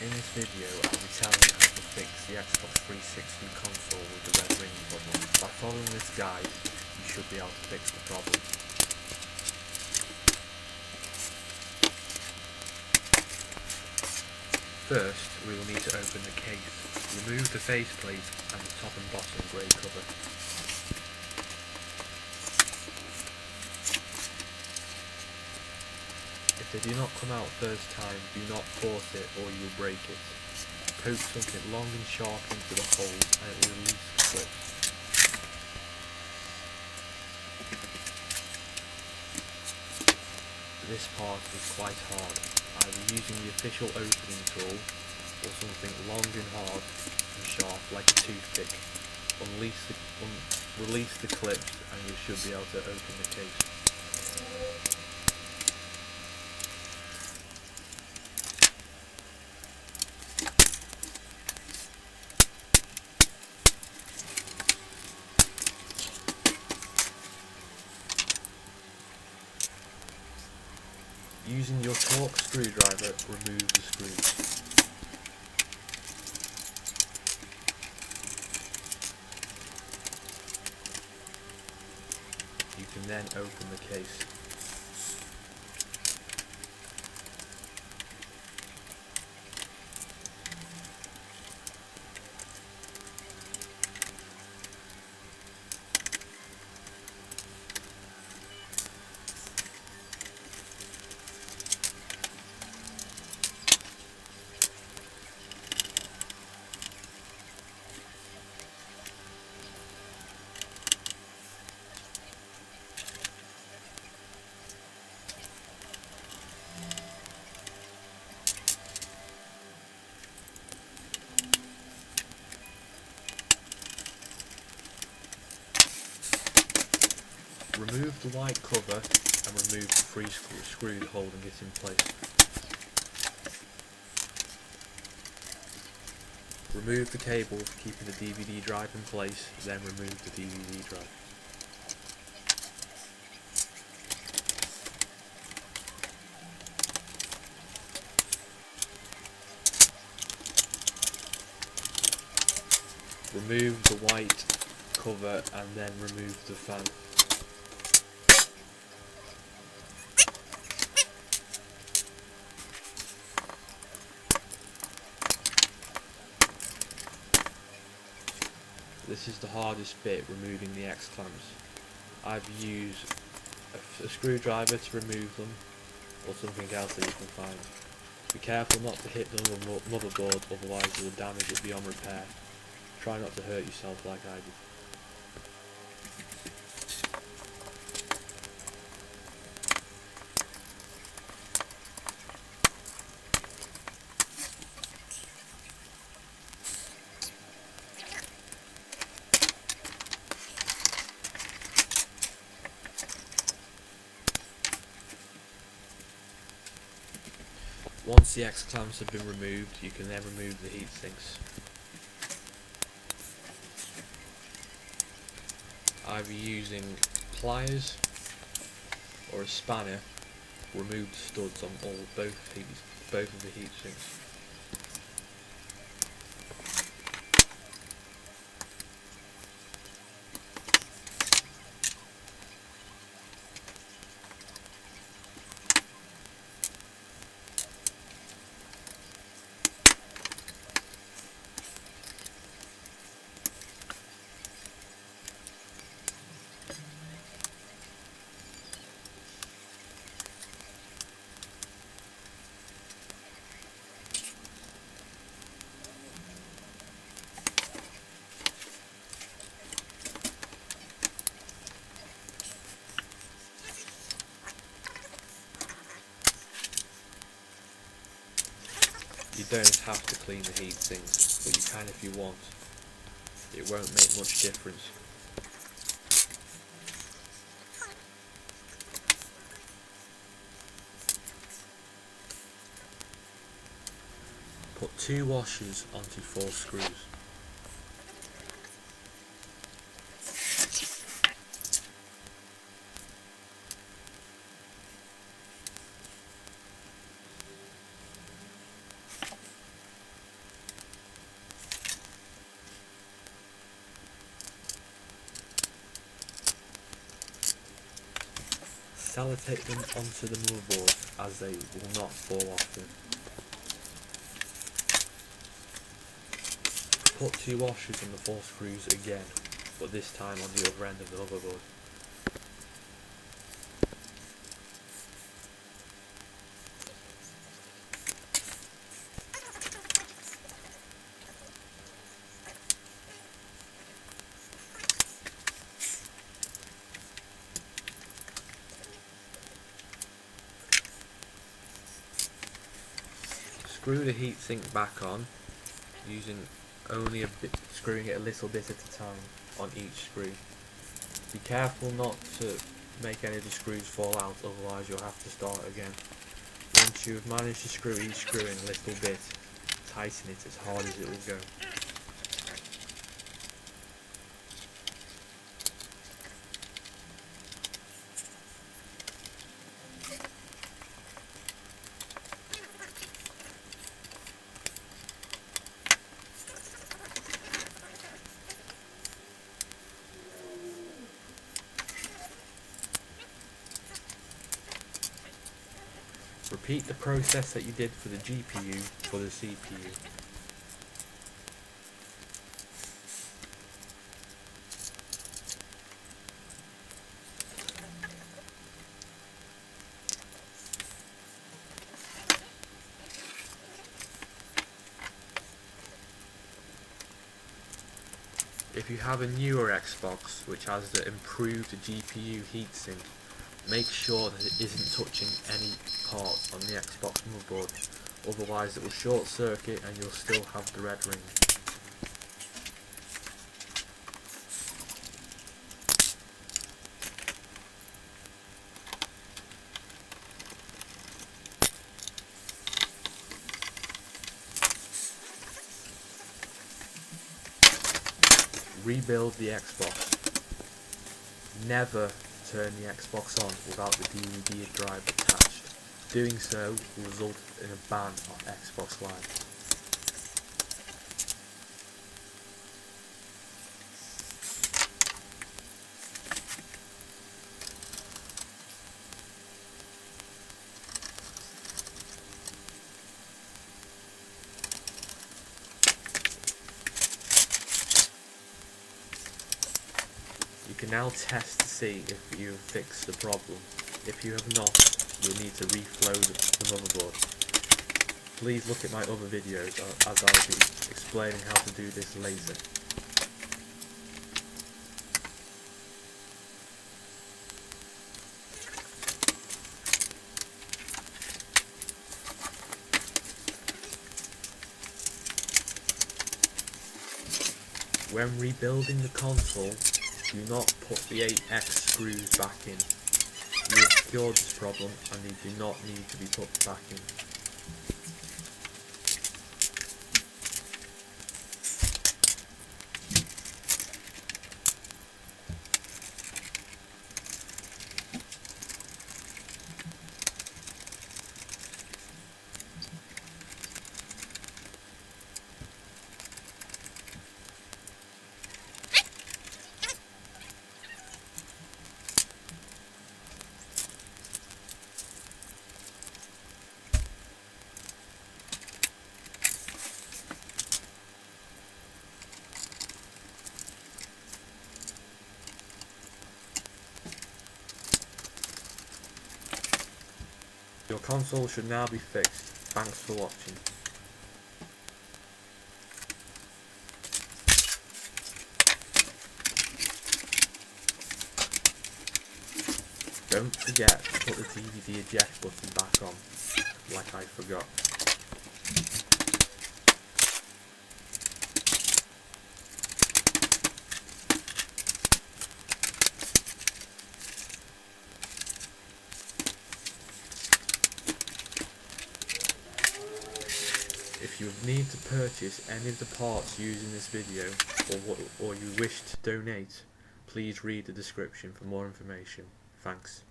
In this video I'll be telling you how to fix the Xbox 360 console with the red ring problem. By following this guide you should be able to fix the problem. First we will need to open the case. Remove the faceplate and the top and bottom grey cover. If they do not come out first time, do not force it or you will break it. Poke something long and sharp into the holes and it will release the clips. This part is quite hard, either using the official opening tool or something long and hard and sharp like a toothpick. Release the clips and you should be able to open the case. Using your Torx screwdriver, remove the screws. You can then open the case. Remove the white cover and remove the three screws holding it in place. Remove the cable for keeping the DVD drive in place, then remove the DVD drive. Remove the white cover and then remove the fan. This is the hardest bit, removing the X-clamps. I've used a screwdriver to remove them, or something else that you can find. Be careful not to hit the motherboard, otherwise you will damage it beyond repair. Try not to hurt yourself like I did. Once the X-clamps have been removed, you can then remove the heat sinks. Either using pliers or a spanner, remove the studs on both of the heat sinks. You don't have to clean the heat sinks, but you can if you want. It won't make much difference. Put 2 washers onto 4 screws. sellotape them onto the motherboard as they will not fall often. Put 2 washers on the 4 screws again, but this time on the other end of the motherboard. Screw the heatsink back on, using only screwing it a little bit at a time on each screw. Be careful not to make any of the screws fall out, otherwise you'll have to start again. Once you've managed to screw each screw in a little bit, tighten it as hard as it will go. Repeat the process that you did for the GPU for the CPU. If you have a newer Xbox which has the improved GPU heatsink, make sure that it isn't touching any parts on the Xbox motherboard, otherwise it will short circuit and you'll still have the red ring. Rebuild the Xbox. Never turn the Xbox on without the DVD drive attached. Doing so will result in a ban on Xbox Live. You can now test to see if you have fixed the problem. If you have not, you'll need to reflow the motherboard. Please look at my other videos as I'll be explaining how to do this later. When rebuilding the console, do not put the 8X screws back in. You have cured this problem and they do not need to be put back in. Your console should now be fixed. Thanks for watching. Don't forget to put the DVD eject button back on, like I forgot. If you need to purchase any of the parts used in this video, or you wish to donate, please read the description for more information. Thanks.